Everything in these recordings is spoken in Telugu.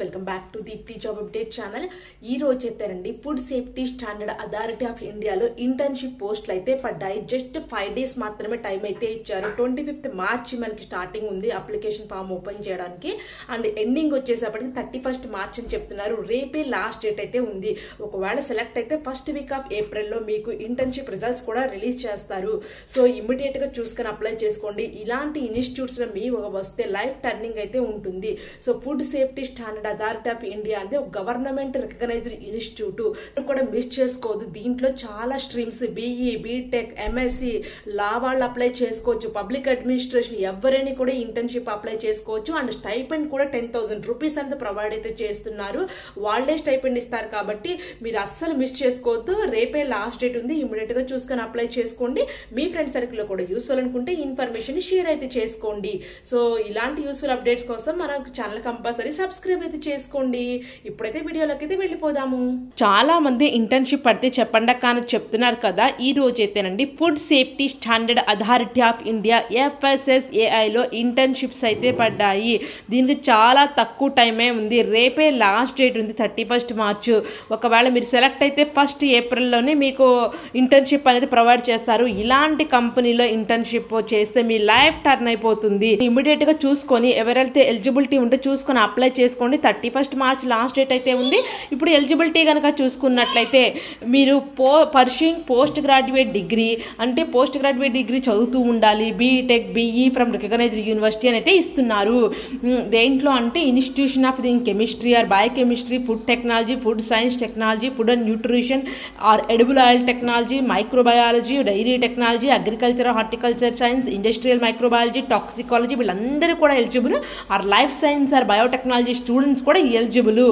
Welcome back to Deepthi job update channel. ఈ రోజు చెప్పారండి food safety standard authority of ఇండియాలో ఇంటర్న్షిప్ పోస్టులు అయితే పడ్డాయి. జస్ట్ 5 days మాత్రమే టైం అయితే ఇచ్చారు. 25th March మనకి స్టార్టింగ్ ఉంది అప్లికేషన్ ఫామ్ ఓపెన్ చేయడానికి. అండ్ ఎండింగ్ వచ్చేసప్పటికి 31st March అని చెప్తున్నారు. రేపే లాస్ట్ డేట్ అయితే ఉంది. ఒకవేళ సెలెక్ట్ అయితే ఫస్ట్ వీక్ ఆఫ్ ఏప్రిల్లో మీకు ఇంటర్న్షిప్ రిజల్ట్స్ కూడా రిలీజ్ చేస్తారు. సో ఇమ్మీడియట్ గా చూసుకొని అప్లై చేసుకోండి. ఇలాంటి ఇన్స్టిట్యూట్స్ లో మీ వస్తే లైఫ్ టర్నింగ్ అయితే ఉంటుంది. So food safety standard authority of India అంటే ఒక గవర్నమెంట్ రికగ్నైజ్డ్ ఇన్స్టిట్యూట్ కూడా మిస్ చేసుకోవద్దు. దీంట్లో చాలా స్ట్రీమ్స్ BE, BTech, MSc లా వాళ్ళు అప్లై చేసుకోవచ్చు. పబ్లిక్ అడ్మినిస్ట్రేషన్ ఎవరైనా కూడా ఇంటర్న్షిప్ అప్లై చేసుకోవచ్చు. అండ్ స్టైపెండ్ కూడా 10,000 రూపీస్ అంతా ప్రొవైడ్ అయితే చేస్తున్నారు. వాళ్ళే స్టైపెండ్ ఇస్తారు కాబట్టి మీరు అస్సలు మిస్ చేసుకోవద్దు. రేపే లాస్ట్ డేట్ ఉంది. ఇమీడియట్ గా చూసుకొని అప్లై చేసుకోండి. మీ ఫ్రెండ్ సర్కిల్ లో కూడా యూస్ఫుల్ అనుకుంటే ఇన్ఫర్మేషన్ షేర్ అయితే చేసుకోండి. సో ఇలాంటి యూస్ఫుల్ అప్డేట్స్ కోసం మన ఛానల్ కంపల్సరీ సబ్స్క్రైబ్ అయితే చేసుకోండి. ఇప్పుడైతే వీడియోలోకి అయితే వెళ్ళిపోదాము. చాలా మంది ఇంటర్న్షిప్ పడితే చెప్పండి కానీ చెప్తున్నారు కదా. ఈ రోజు అయితేనండి food safety standard authority of India FSSAI లో ఇంటర్న్షిప్స్ అయితే పడ్డాయి. దీనికి చాలా తక్కువ టైమే ఉంది. రేపే లాస్ట్ డేట్ ఉంది 31st March. ఒకవేళ మీరు సెలెక్ట్ అయితే 1st Aprilలోనే మీకు ఇంటర్న్షిప్ అనేది ప్రొవైడ్ చేస్తారు. ఇలాంటి కంపెనీలో ఇంటర్న్షిప్ చేస్తే మీ లైఫ్ టర్న్ అయిపోతుంది. ఇమీడియట్ గా చూసుకొని ఎవరైతే ఎలిజిబిలిటీ ఉంటే చూసుకొని అప్లై చేసుకోండి. 31st March లాస్ట్ డేట్ అయితే ఉంది. ఇప్పుడు ఎలిజిబిలిటీ కనుక చూసుకున్నట్లయితే మీరు పర్సూయింగ్ పోస్ట్ గ్రాడ్యుయేట్ డిగ్రీ అంటే పోస్ట్ గ్రాడ్యుయేట్ డిగ్రీ చదువుతూ ఉండాలి. BTech, BE from recognised university అని అయితే ఇస్తున్నారు. దేంట్లో అంటే institution of chemistry or biochemistry, food technology, food science technology, food and nutrition or edible oil technology, microbiology, dairy technology, agriculture, horticulture science, industrial microbiology, toxicology వీళ్ళందరూ కూడా eligible. Or life science or biotechnology students కూడా ఎలిజిబుల్.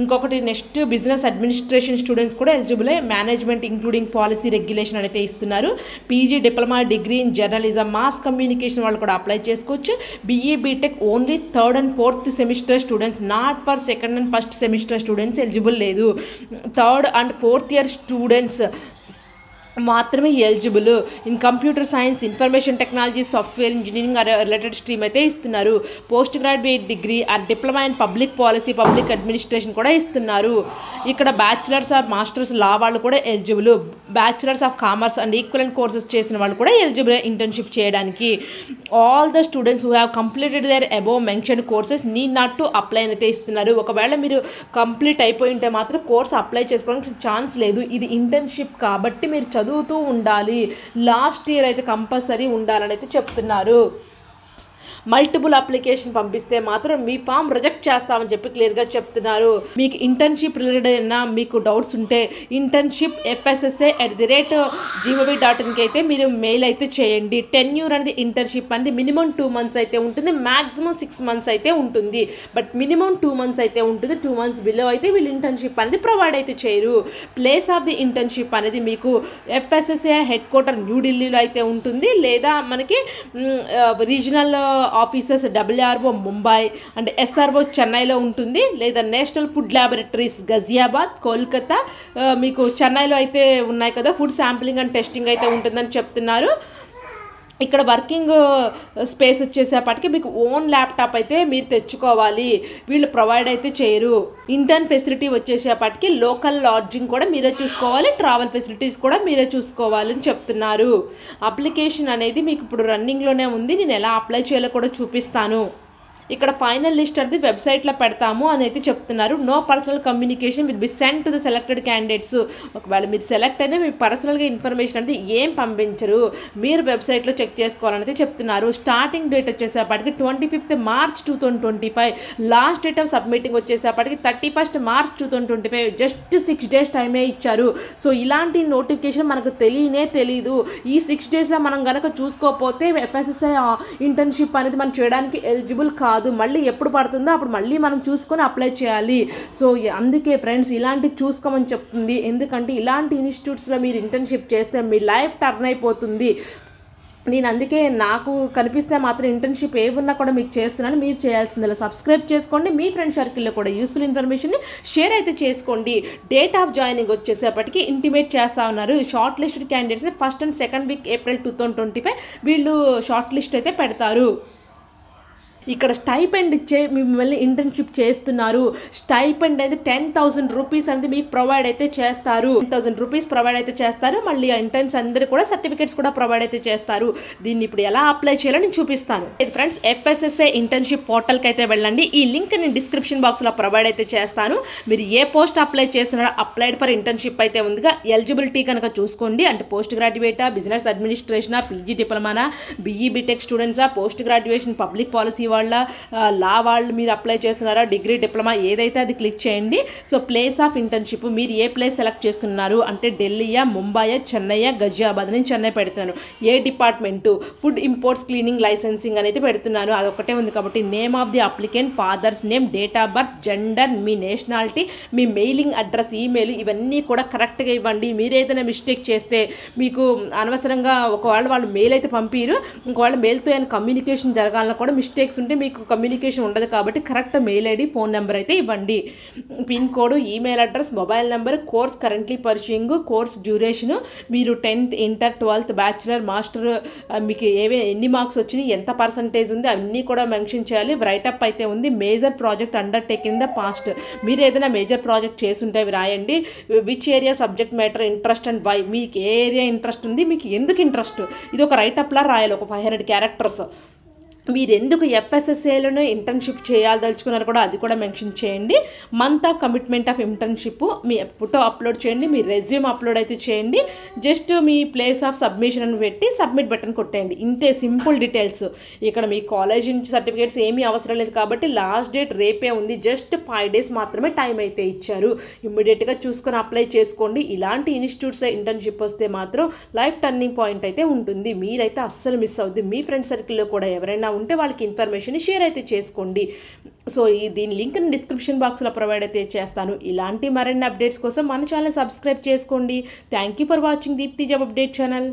ఇంకొకటి నెక్స్ట్ బిజినెస్ అడ్మినిస్ట్రేషన్ స్టూడెంట్స్ కూడా ఎలిజిబులే. మేనేజ్మెంట్ ఇంక్లూడింగ్ పాలసీ రెగ్యులేషన్ అయితే ఇస్తున్నారు. PG diploma degree in journalism, mass communication వాళ్ళు కూడా అప్లై చేసుకోవచ్చు. BE, BTech only 3rd and 4th semester students, not for 2nd and 1st semester students eligible లేదు. 3rd and 4th year students మాత్రమే eligible. In computer science, information technology, software engineering related stream అయితే ఇస్తున్నారు. Post graduate degree or diploma in public policy, public administration కూడా ఇస్తున్నారు. ఇక్కడ బ్యాచిలర్స్ ఆర్ మాస్టర్స్ లా వాళ్ళు కూడా eligible. Bachelors of commerce and equivalent courses చేసిన వాళ్ళు కూడా ఎలిజిబుల్ ఇంటర్న్షిప్ చేయడానికి. All the students who have completed there above mention courses need not to apply అయితే ఇస్తున్నారు. ఒకవేళ మీరు కంప్లీట్ అయిపోయి ఉంటే మాత్రం కోర్స్ అప్లై చేసుకోవడానికి ఛాన్స్ లేదు. ఇది ఇంటర్న్షిప్ కాబట్టి మీరు చదువుతూ ఉండాలి. లాస్ట్ ఇయర్ అయితే కంపల్సరీ ఉండాలని అయితే చెప్తున్నారు. మల్టిపుల్ అప్లికేషన్ పంపిస్తే మాత్రం మీ ఫామ్ రిజెక్ట్ చేస్తామని చెప్పి క్లియర్గా చెప్తున్నారు. మీకు ఇంటర్న్షిప్ రిలేటెడ్ అయినా మీకు డౌట్స్ ఉంటే internship FSSA@gov.in అయితే మీరు మెయిల్ అయితే చేయండి. టెన్యూర్ అనేది ఇంటర్న్షిప్ అనేది మినిమం 2 months అయితే ఉంటుంది. మ్యాక్సిమం 6 months అయితే ఉంటుంది. బట్ మినిమం 2 months అయితే ఉంటుంది. 2 months బిలో అయితే వీళ్ళు ఇంటర్న్షిప్ అనేది ప్రొవైడ్ అయితే చేయరు. ప్లేస్ ఆఫ్ ది ఇంటర్న్షిప్ అనేది మీకు FSSA హెడ్ క్వార్టర్ న్యూఢిల్లీలో అయితే ఉంటుంది. లేదా మనకి regional offices WRO Mumbai and SRO చెన్నైలో ఉంటుంది. లేదా national food laboratories Ghaziabad, Kolkata మీకు చెన్నైలో అయితే ఉన్నాయి కదా. ఫుడ్ శాంప్లింగ్ అండ్ టెస్టింగ్ అయితే ఉంటుందని చెప్తున్నారు. ఇక్కడ వర్కింగ్ స్పేస్ వచ్చేసేపటికి మీకు ఓన్ ల్యాప్టాప్ అయితే మీరు తెచ్చుకోవాలి. వీళ్ళు ప్రొవైడ్ అయితే చేయరు. ఇంటర్న్ ఫెసిలిటీ వచ్చేసేపటికి లోకల్ లాడ్జింగ్ కూడా మీరే చూసుకోవాలి. ట్రావెల్ ఫెసిలిటీస్ కూడా మీరే చూసుకోవాలి అని చెప్తున్నారు. అప్లికేషన్ అనేది మీకు ఇప్పుడు రన్నింగ్లోనే ఉంది. నేను ఎలా అప్లై చేయాలో కూడా చూపిస్తాను. ఇక్కడ ఫైనల్ లిస్ట్ అనేది వెబ్సైట్లో పెడతాము అని అయితే చెప్తున్నారు. No personal communication will be send to the selected candidates. ఒకవేళ మీరు సెలెక్ట్ అయినా మీ పర్సనల్గా ఇన్ఫర్మేషన్ అంటే ఏం పంపించరు. మీరు వెబ్సైట్లో చెక్ చేసుకోవాలని అయితే చెప్తున్నారు. స్టార్టింగ్ డేట్ వచ్చేసేపటికి 25th March 2025. Last date of submitting వచ్చేసేపటికి 31st March 2025. జస్ట్ 6 days టైమే ఇచ్చారు. సో ఇలాంటి నోటిఫికేషన్ మనకు తెలీదు. ఈ 6 daysలో మనం కనుక చూసుకోకపోతే FSSA ఇంటర్న్షిప్ అనేది మనం చేయడానికి ఎలిజిబుల్ కాదు. మళ్ళీ ఎప్పుడు పడుతుందో అప్పుడు మళ్ళీ మనం చూసుకొని అప్లై చేయాలి. సో అందుకే ఫ్రెండ్స్ ఇలాంటి చూసుకోమని చెప్తుంది. ఎందుకంటే ఇలాంటి ఇన్స్టిట్యూట్స్లో మీరు ఇంటర్న్షిప్ చేస్తే మీ లైఫ్ టర్న్ అయిపోతుంది. నేను అందుకే నాకు కనిపిస్తే మాత్రం ఇంటర్న్షిప్ ఏమున్నా కూడా మీకు చేస్తున్నాను. మీరు చేయాల్సిందిలా సబ్స్క్రైబ్ చేసుకోండి. మీ ఫ్రెండ్ సర్కిల్లో కూడా యూస్ఫుల్ ఇన్ఫర్మేషన్ని షేర్ అయితే చేసుకోండి. డేట్ ఆఫ్ జాయినింగ్ వచ్చేసేపటికి ఇంటిమేట్ చేస్తూ ఉన్నారు. షార్ట్ లిస్టెడ్ క్యాండిడేట్స్ని 1st and 2nd week April 2025 వీళ్ళు షార్ట్ లిస్ట్ అయితే పెడతారు. ఇక్కడ స్టైపెండ్ ఇచ్చే మిమ్మల్ని ఇంటర్న్షిప్ చేస్తున్నారు. స్టైపెండ్ అయితే 10,000 రూపీస్ అనేది మీకు ప్రొవైడ్ అయితే చేస్తారు. 10,000 రూపీస్ ప్రొవైడ్ అయితే చేస్తారు. మళ్ళీ ఆ ఇంటర్న్స్ అందరూ కూడా సర్టిఫికేట్స్ కూడా ప్రొవైడ్ అయితే చేస్తారు. దీన్ని ఇప్పుడు ఎలా అప్లై చేయాలో నేను చూపిస్తాను. ఫ్రెండ్స్, FSSA ఇంటర్న్షిప్ పోర్టల్కి అయితే వెళ్ళండి. ఈ లింక్ నేను డిస్క్రిప్షన్ బాక్స్లో ప్రొవైడ్ అయితే చేస్తాను. మీరు ఏ పోస్ట్ అప్లై చేస్తున్నారో అప్లైడ్ ఫర్ ఇంటర్న్షిప్ అయితే ఉందిగా, ఎలిజిబిలిటీ కనుక చూసుకోండి. అంటే పోస్ట్ గ్రాడ్యుయేటా, బిజినెస్ అడ్మినిస్ట్రేషనా, PG డిప్లొమానా, BE BTech స్టూడెంట్సా, పోస్ట్ గ్రాడ్యుయేషన్ పబ్లిక్ పాలసీ వాళ్ళ, లా వాళ్ళు మీరు అప్లై చేస్తున్నారా, డిగ్రీ డిప్లొమా ఏదైతే అది క్లిక్ చేయండి. సో ప్లేస్ ఆఫ్ ఇంటర్న్షిప్ మీరు ఏ ప్లేస్ సెలెక్ట్ చేసుకున్నారు అంటే ఢిల్లీయా, ముంబైయా, చెన్నైయా, గజియాబాద్. నేను చెన్నై పెడుతున్నాను. ఏ department, food imports cleaning licensing అనేది పెడుతున్నాను. అదొకటే ఉంది కాబట్టి name of the applicant, father's name, date of birth, gender, మీ నేషనాలిటీ, మీ మెయిలింగ్ అడ్రస్, ఈమెయిల్ ఇవన్నీ కూడా కరెక్ట్గా ఇవ్వండి. మీరు ఏదైనా మిస్టేక్ చేస్తే మీకు అనవసరంగా ఒకవేళ వాళ్ళు మెయిల్ అయితే పంపిరు, ఒకవేళ మెయిల్తో ఏమైనా కమ్యూనికేషన్ జరగాలన్నా కూడా మిస్టేక్స్ ఉంటే మీకు కమ్యూనికేషన్ ఉండదు కాబట్టి correct mail ID, phone number అయితే ఇవ్వండి. Pin code, email address, mobile number, course currently pursuing, course duration, మీరు 10th, inter, 12th, bachelor, master, మీకు ఎన్ని మార్క్స్ వచ్చినాయి, ఎంత పర్సంటేజ్ ఉంది అన్నీ కూడా మెన్షన్ చేయాలి. రైటప్ అయితే ఉంది. Major project undertaking the past, మీరు ఏదైనా మేజర్ ప్రాజెక్ట్ చేస్తుంటే అవి రాయండి. Which area subject matter interest and why, మీకు ఏ ఏరియా ఇంట్రెస్ట్ ఉంది, మీకు ఎందుకు ఇంట్రెస్ట్, ఇది ఒక రైటప్లా రాయాలి. ఒక 500 క్యారెక్టర్స్. మీరు ఎందుకు FSSAలోనే ఇంటర్న్షిప్ చేయాలదలుచుకున్నారు కూడా అది కూడా మెన్షన్ చేయండి. Month of commitment of internship, me photo upload చేయండి, మీ రెజ్యూమ్ అప్లోడ్ అయితే చేయండి. Just me place of submission అని పెట్టి సబ్మిట్ బటన్ కొట్టేయండి. ఇంతే, సింపుల్ డీటెయిల్స్. ఇక్కడ మీ కాలేజ్ నుంచి సర్టిఫికేట్స్ ఏమీ అవసరం లేదు కాబట్టి లాస్ట్ డేట్ రేపే ఉంది. జస్ట్ 5 days మాత్రమే టైం అయితే ఇచ్చారు. ఇమ్మీడియట్గా చూసుకొని అప్లై చేసుకోండి. ఇలాంటి ఇన్స్టిట్యూట్స్లో ఇంటర్న్షిప్ వస్తే మాత్రం లైఫ్ టర్నింగ్ పాయింట్ అయితే ఉంటుంది. మీరైతే అస్సలు మిస్ అవుద్ది. మీ ఫ్రెండ్ సర్కిల్లో కూడా ఎవరైనా ఉంటే వాళ్ళకి ఇన్ఫర్మేషన్ షేర్ అయితే చేసుకోండి. సో దీని లింక్ డిస్క్రిప్షన్ బాక్స్లో ప్రొవైడ్ అయితే చేస్తాను. ఇలాంటి మరిన్ని అప్డేట్స్ కోసం మన ఛానల్ సబ్స్క్రైబ్ చేసుకోండి. Thank you for watching Deepthi job update channel.